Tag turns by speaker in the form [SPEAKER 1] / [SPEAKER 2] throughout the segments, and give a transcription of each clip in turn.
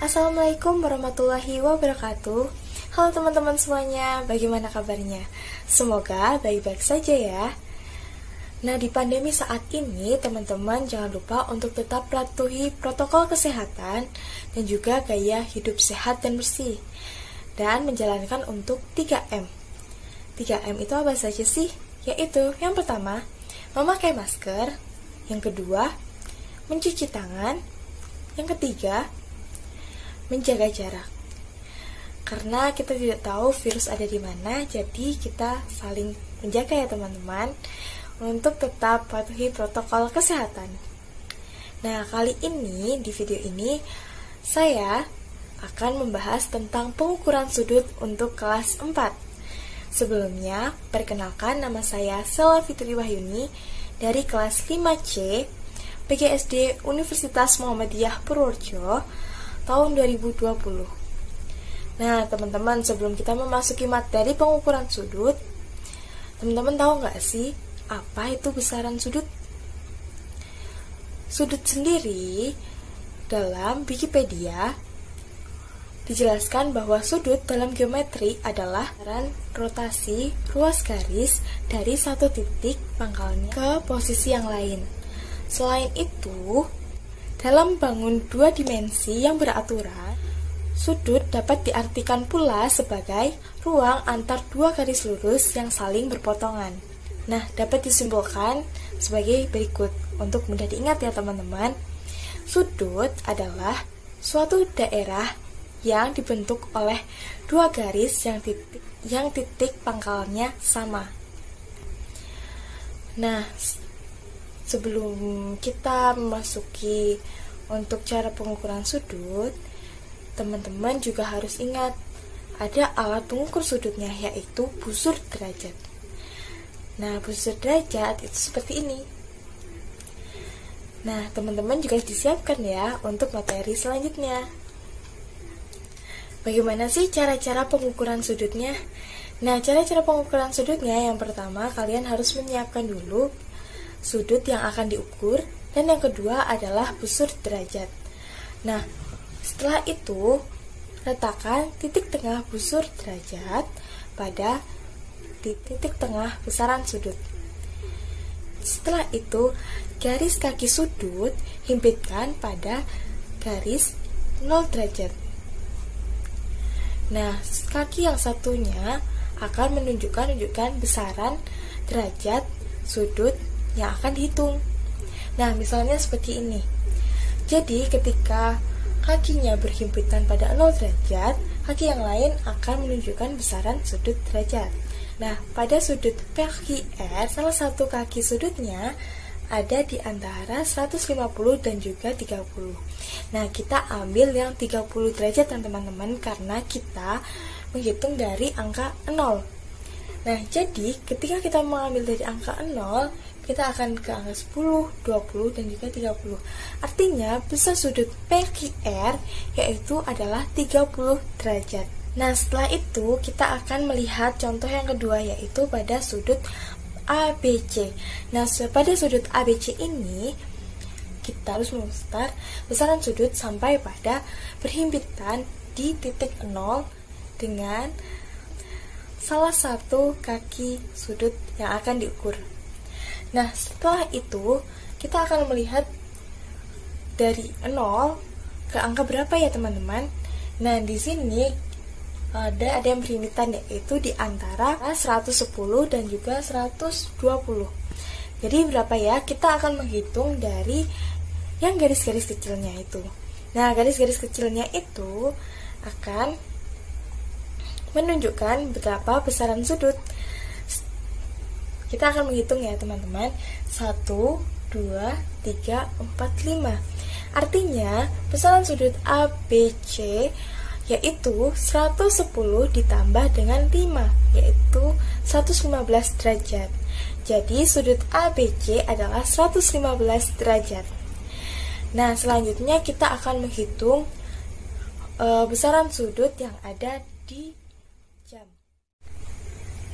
[SPEAKER 1] Assalamualaikum warahmatullahi wabarakatuh. Halo teman-teman semuanya, bagaimana kabarnya? Semoga baik-baik saja ya. Nah, di pandemi saat ini, teman-teman jangan lupa untuk tetap patuhi protokol kesehatan dan juga gaya hidup sehat dan bersih. Dan menjalankan untuk 3M. 3M itu apa saja sih? Yaitu, yang pertama, memakai masker. Yang kedua, mencuci tangan. Yang ketiga, menjaga jarak. Karena kita tidak tahu virus ada di mana, jadi kita saling menjaga ya teman-teman, untuk tetap patuhi protokol kesehatan. Nah, kali ini di video ini saya akan membahas tentang pengukuran sudut untuk kelas 4. Sebelumnya, perkenalkan, nama saya Sela Fitri Wahyuni dari kelas 5C PGSD Universitas Muhammadiyah Purworejo tahun 2020. Nah, teman-teman, sebelum kita memasuki materi pengukuran sudut, teman-teman tahu nggak sih apa itu besaran sudut? Sudut sendiri dalam Wikipedia dijelaskan bahwa sudut dalam geometri adalah besaran rotasi ruas garis dari satu titik pangkalnya ke posisi yang lain. Selain itu, dalam bangun dua dimensi yang beraturan, sudut dapat diartikan pula sebagai ruang antar dua garis lurus yang saling berpotongan. Nah, dapat disimpulkan sebagai berikut. Untuk mudah diingat ya teman-teman, sudut adalah suatu daerah yang dibentuk oleh dua garis yang titik pangkalnya sama. Nah, sebelum kita memasuki untuk cara pengukuran sudut, teman-teman juga harus ingat ada alat pengukur sudutnya, yaitu busur derajat. Nah, busur derajat itu seperti ini. Nah, teman-teman juga disiapkan ya untuk materi selanjutnya. Bagaimana sih cara-cara pengukuran sudutnya? Nah, cara-cara pengukuran sudutnya, yang pertama kalian harus menyiapkan dulu sudut yang akan diukur, dan yang kedua adalah busur derajat. Nah, setelah itu letakkan titik tengah busur derajat pada titik tengah besaran sudut. Setelah itu, garis kaki sudut himpitkan pada garis 0 derajat. Nah, kaki yang satunya akan menunjukkan besaran derajat sudut yang akan dihitung. Nah, misalnya seperti ini. Jadi, ketika kakinya berhimpitan pada 0 derajat, kaki yang lain akan menunjukkan besaran sudut derajat. Nah, pada sudut PQR, salah satu kaki sudutnya ada di antara 150 dan juga 30. Nah, kita ambil yang 30 derajat teman-teman, karena kita menghitung dari angka 0. Nah, jadi ketika kita mengambil dari angka 0, kita akan ke angka 10, 20, dan juga 30. Artinya, besar sudut PQR yaitu adalah 30 derajat. Nah, setelah itu kita akan melihat contoh yang kedua, yaitu pada sudut ABC. Nah, pada sudut ABC ini, kita harus memutar besaran sudut sampai pada berhimpitan di titik 0 dengan salah satu kaki sudut yang akan diukur. Nah, setelah itu kita akan melihat dari 0 ke angka berapa ya teman-teman. Nah, di sini ada yang berhimpitan, yaitu di antara 110 dan juga 120. Jadi berapa ya? Kita akan menghitung dari yang garis-garis kecilnya itu. Nah, garis-garis kecilnya itu akan menunjukkan berapa besaran sudut. Kita akan menghitung ya teman-teman. 1, 2, 3, 4, 5. Artinya besaran sudut ABC yaitu 110 ditambah dengan 5, yaitu 115 derajat. Jadi sudut ABC adalah 115 derajat. Nah, selanjutnya kita akan menghitung besaran sudut yang ada di jam.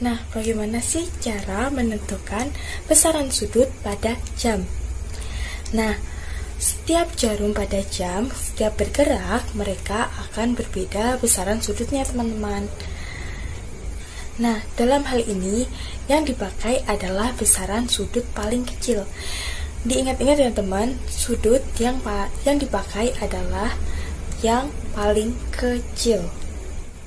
[SPEAKER 1] Nah, bagaimana sih cara menentukan besaran sudut pada jam? Nah, setiap jarum pada jam, setiap bergerak, mereka akan berbeda besaran sudutnya, teman-teman. Nah, dalam hal ini, yang dipakai adalah besaran sudut paling kecil. Diingat-ingat ya teman, sudut yang dipakai adalah yang paling kecil.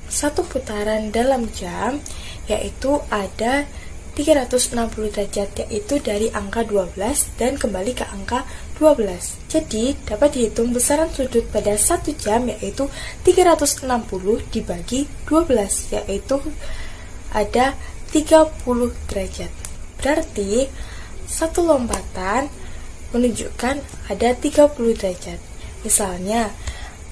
[SPEAKER 1] Satu putaran dalam jam yaitu ada 360 derajat, yaitu dari angka 12 dan kembali ke angka 12. Jadi dapat dihitung besaran sudut pada 1 jam yaitu 360 dibagi 12, yaitu ada 30 derajat. Berarti satu lompatan menunjukkan ada 30 derajat. Misalnya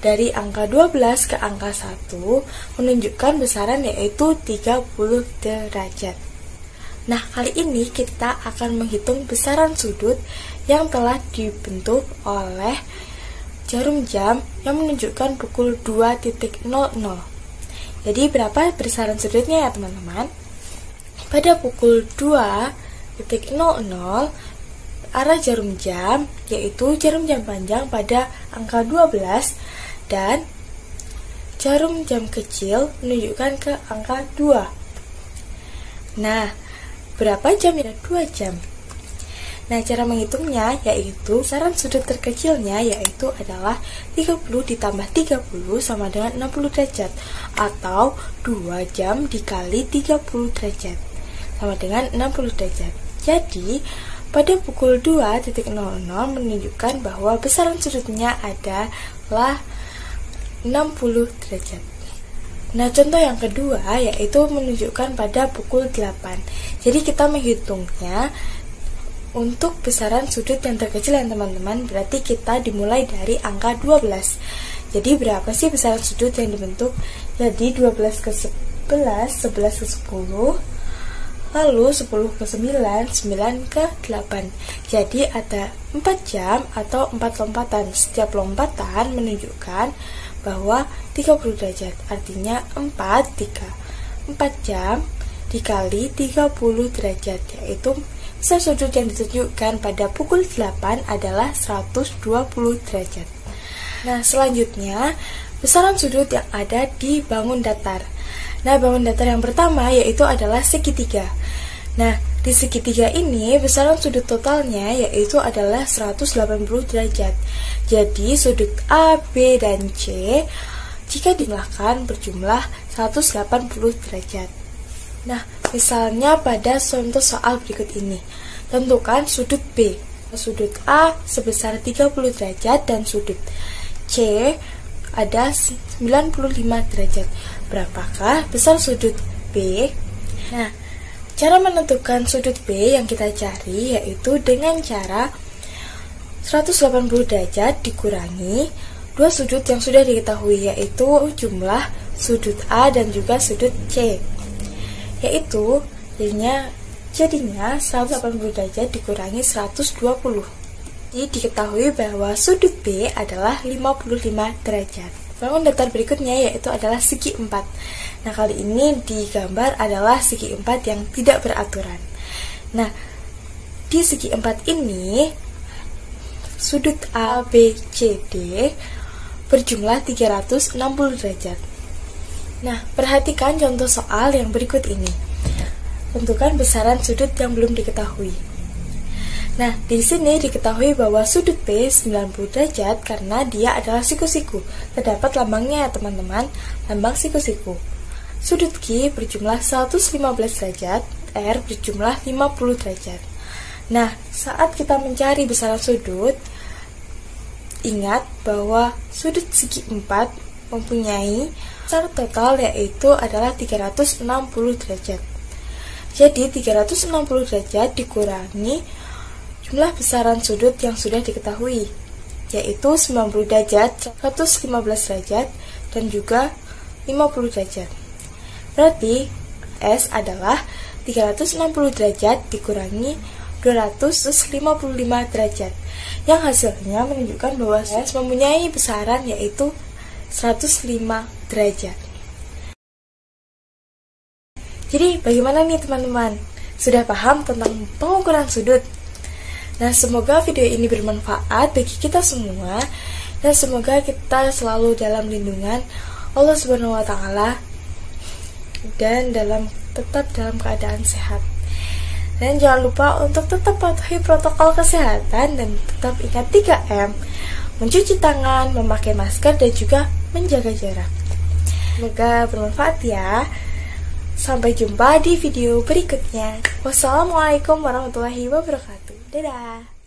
[SPEAKER 1] dari angka 12 ke angka 1 menunjukkan besaran yaitu 30 derajat. Nah, kali ini kita akan menghitung besaran sudut yang telah dibentuk oleh jarum jam yang menunjukkan pukul 2.00. Jadi berapa besaran sudutnya ya teman-teman? Pada pukul 2.00 arah jarum jam, yaitu jarum jam panjang pada angka 12 dan jarum jam kecil menunjukkan ke angka 2. Nah, berapa jam ya? 2 jam. Nah, cara menghitungnya yaitu besaran sudut terkecilnya yaitu adalah 30 ditambah 30 sama dengan 60 derajat, atau 2 jam dikali 30 derajat sama dengan 60 derajat. Jadi pada pukul 2.00 menunjukkan bahwa besaran sudutnya adalah 60 derajat. Nah, contoh yang kedua yaitu menunjukkan pada pukul 8. Jadi kita menghitungnya untuk besaran sudut yang terkecil ya teman-teman, berarti kita dimulai dari angka 12. Jadi berapa sih besaran sudut yang dibentuk? Jadi 12 ke 11, 11 ke 10, lalu 10 ke 9, 9 ke 8. Jadi ada 4 jam atau 4 lompatan. Setiap lompatan menunjukkan bahwa 30 derajat, artinya 4 jam dikali 30 derajat, yaitu besaran sudut yang ditunjukkan pada pukul 8 adalah 120 derajat. Nah, selanjutnya besaran sudut yang ada di bangun datar. Nah, bangun datar yang pertama yaitu adalah segitiga. Nah, di segitiga ini besaran sudut totalnya yaitu adalah 180 derajat. Jadi sudut A, B, dan C jika dijumlahkan berjumlah 180 derajat. Nah, misalnya pada contoh soal berikut ini, tentukan sudut B. Sudut A sebesar 30 derajat dan sudut C ada 95 derajat. Berapakah besar sudut B? Nah, cara menentukan sudut B yang kita cari yaitu dengan cara 180 derajat dikurangi dua sudut yang sudah diketahui, yaitu jumlah sudut A dan juga sudut C. Yaitu jadinya 180 derajat dikurangi 120. Jadi diketahui bahwa sudut B adalah 55 derajat. Bangun datar berikutnya yaitu adalah segi 4. Nah, kali ini digambar adalah segi 4 yang tidak beraturan. Nah, di segi 4 ini sudut A, B, C, D berjumlah 360 derajat. Nah, perhatikan contoh soal yang berikut ini. Tentukan besaran sudut yang belum diketahui. Nah, di sini diketahui bahwa sudut B 90 derajat karena dia adalah siku-siku. Terdapat lambangnya ya teman-teman, lambang siku-siku. Sudut Q berjumlah 115 derajat, R berjumlah 50 derajat. Nah, saat kita mencari besaran sudut, ingat bahwa sudut segi 4 mempunyai besar total yaitu adalah 360 derajat. Jadi 360 derajat dikurangi jumlah besaran sudut yang sudah diketahui, yaitu 90 derajat, 115 derajat, dan juga 50 derajat. Berarti S adalah 360 derajat dikurangi 255 derajat, yang hasilnya menunjukkan bahwa S mempunyai besaran yaitu 105 derajat. Jadi bagaimana nih teman-teman? Sudah paham tentang pengukuran sudut? Nah, semoga video ini bermanfaat bagi kita semua, dan semoga kita selalu dalam lindungan Allah Subhanahu wa Ta'ala dan tetap dalam keadaan sehat. Dan jangan lupa untuk tetap patuhi protokol kesehatan dan tetap ingat 3M, mencuci tangan, memakai masker, dan juga menjaga jarak. Semoga bermanfaat ya. Sampai jumpa di video berikutnya. Wassalamualaikum warahmatullahi wabarakatuh. Dadah.